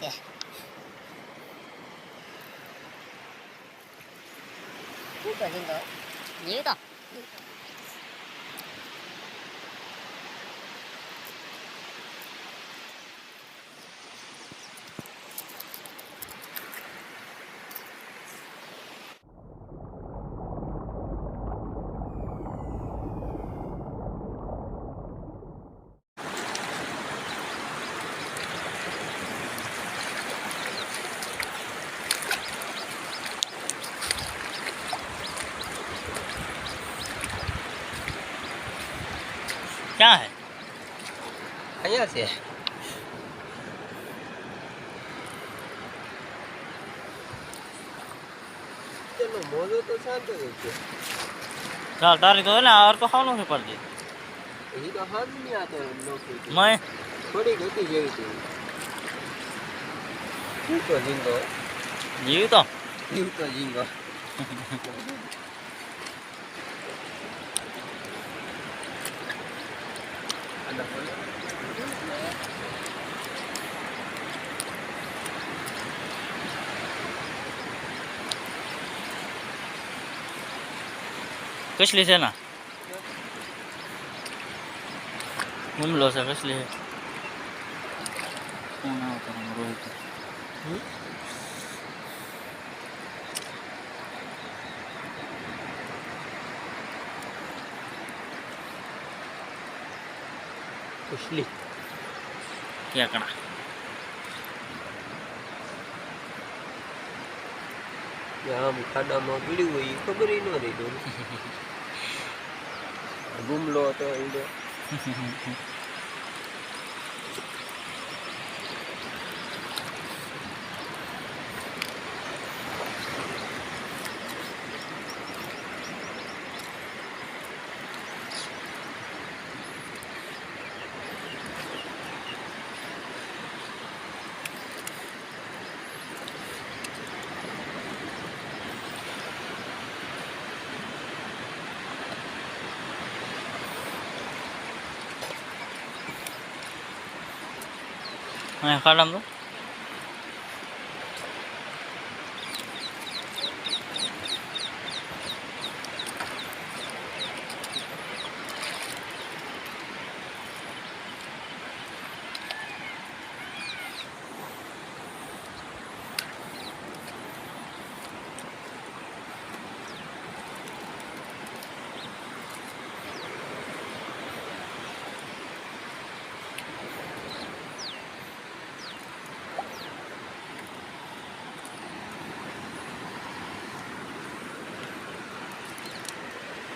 છે જીતો જીતો જીતો क्या है અહીંયા છે ચલો મોજો તો શાંત જ છે चल तारी तो है ना और तो खानो से पड़ दी એ તો હાથ નહીં આતો નોખી मैं થોડી ગતિ જેવી છે જીતો જીંગો जीव तो જીવતો જીંગો कसली से ना घूमलो से कसली है कौन आवता है रोहित ઉછલી क्या करना આમ ખાડામાં પીડ્યું હોય એ ખબર ન રહી તો ગુમલો હતો ઈડો हाँ खाड़ा में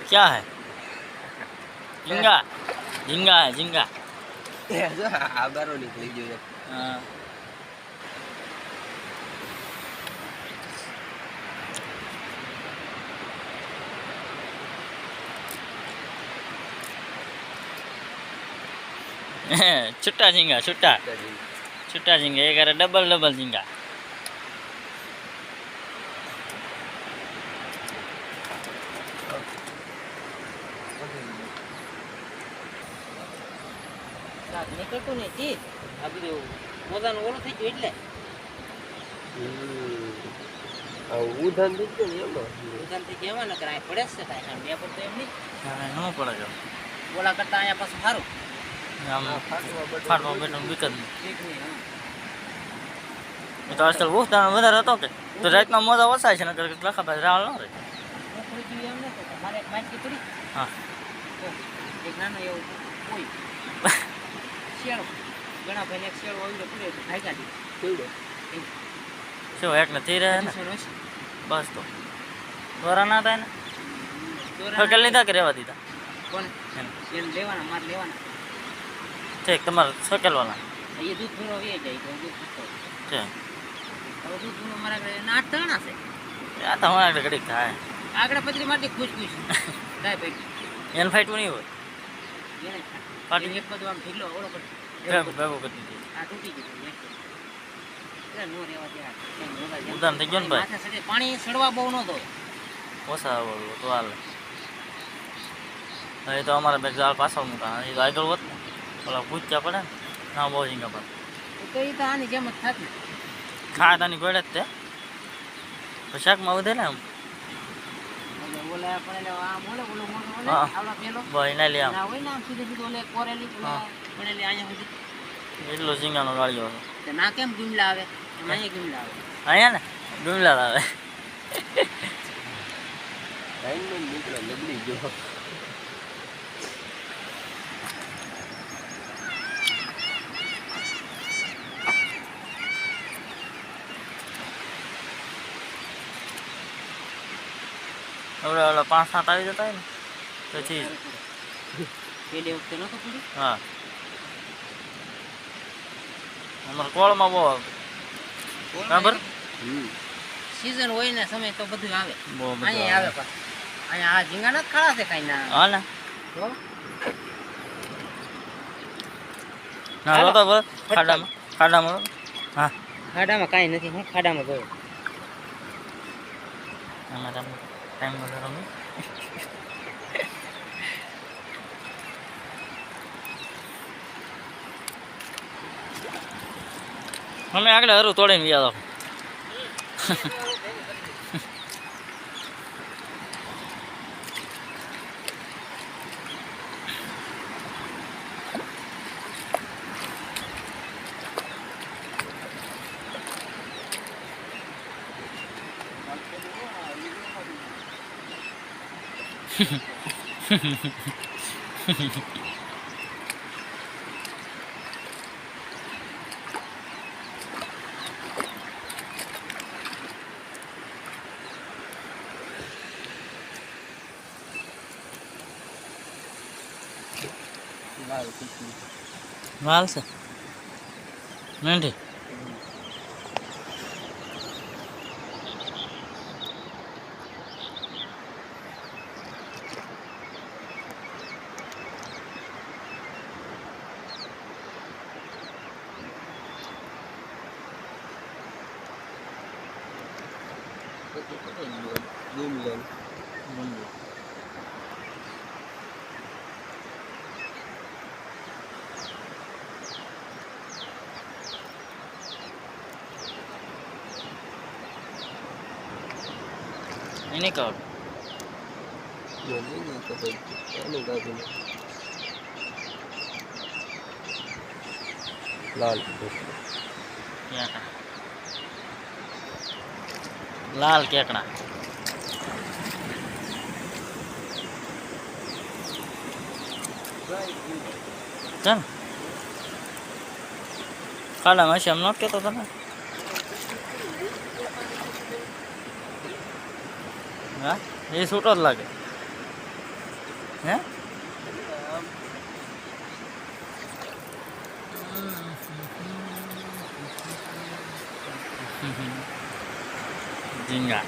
क्या है झींगा झींगा है झींगा આબારો નીકળી ગયો हाँ छुट्टा झींगा छुट्टा छुट्टा झींगा एक अरे डबल डबल झींगा નીકળતું નથી આ બધું મોજાનું ઓલું થઈ ગયું એટલે ઉધાન દીધું ને એમાં ઉધાન થઈ ગયા એમાં નકર અહીંયા પડે જ છે કાંઈ બે પડતો એમ નહીં નો પડે જો ઓલા કરતા અહીંયા પાછું સારું આમ ફાટવા બેઠું વિકત ઠીક નહીં હા તો આજકાલ ઉઠતા વધારે હતો કે તો રાતના મોજા વસાય છે નકર લખા ભાઈ રાળ ન રહે નોકરી જોઈએ એમ નહીં તો મારે એક માહિતી પડી હા તો એક નાનો એવું કોઈ શિયાળો ઘણા ભાઈને એક શિયાળો આવી પડ્યો તો ભાગ્યા દી કેવડો શું એક ને થઈ રહે ને બસ તો દોરા ના થાય ને ફકેલ લીધા કે રહેવા દીધા કોણ એને લેવાના મારે લેવાના ઠીક તમારે સકેલવાના એ દૂધ પૂરો વે જાય તો દૂધ પૂછતો છે હવે દૂધ પૂરો મારા ઘરે એના 8 તણા છે આ તો હમણાં આગળ ઘડીક થાય આગળ પતરી મારતી ખુશ ખુશ થાય ભાઈ એને ફાઈટવું નહીં હોય એને પાટી એક બધું આમ ઢીકલો ઓળો કરી ભેગું કરી દીધી આ તૂટી ગયું એટલે નો રેવા દે ઉદાન થઈ ગયો ને ભાઈ માથે સડે પાણી સડવા બહુ ન દો ઓછા આવડવું તો હાલે એ તો અમારે બે જાળ પાછળ મૂકા એ તો આગળ હોત ને ઓલા પૂછ્યા પડે ને ના બહુ ઝીંગા પડે તો એ તો આની જેમ જ થતી. ખાતાની ગોળે જ તે તો શાકમાં વધે ને આમ એટલે ઓલા પણ એટલે આમ ઓલે ઓલો મોટો ઓલે હા. આવડા પેલો ભાઈ એના લે આમ ના હોય ને આમ સીધે સીધું ઓલે કોરેલી હા. પડેલી અહીંયા સુધી એટલો ઝીંગાનો ગાળ્યો હતો તો ના કેમ ગીમલા આવે એમ અહીંયા ગીમલા આવે. અહીંયા ને ડુંગળા આવે લાઈનમાં નીકળે લગડી ગયો હવે ઓલા 5-7 આવી જતા હોય ને પછી પેલી વખતે નહોતું પડ્યું હા અમારે કોળમાં બહુ આવે બરાબર સીઝન હોય ને સમય તો બધું આવે બહુ બધું અહીંયા આવે પાછું અહીંયા આ ઝીંગા નથી ખાડા છે કાંઈ ના હા ને તો ના હાલો. તો બસ ખાડામાં હા ખાડામાં કાંઈ નથી હું ખાડામાં ગયો આમાં ટાઈમ વધારો નહીં અમે આગળ હરું તોડીને વ્યા દો વાલ છે મેંઢી એની કહો લાલ લાલ કેકડા ચાલ ખાડામાં છે એમ ન કહેતો તને હા એ છૂટો જ લાગે હે ઝીંગા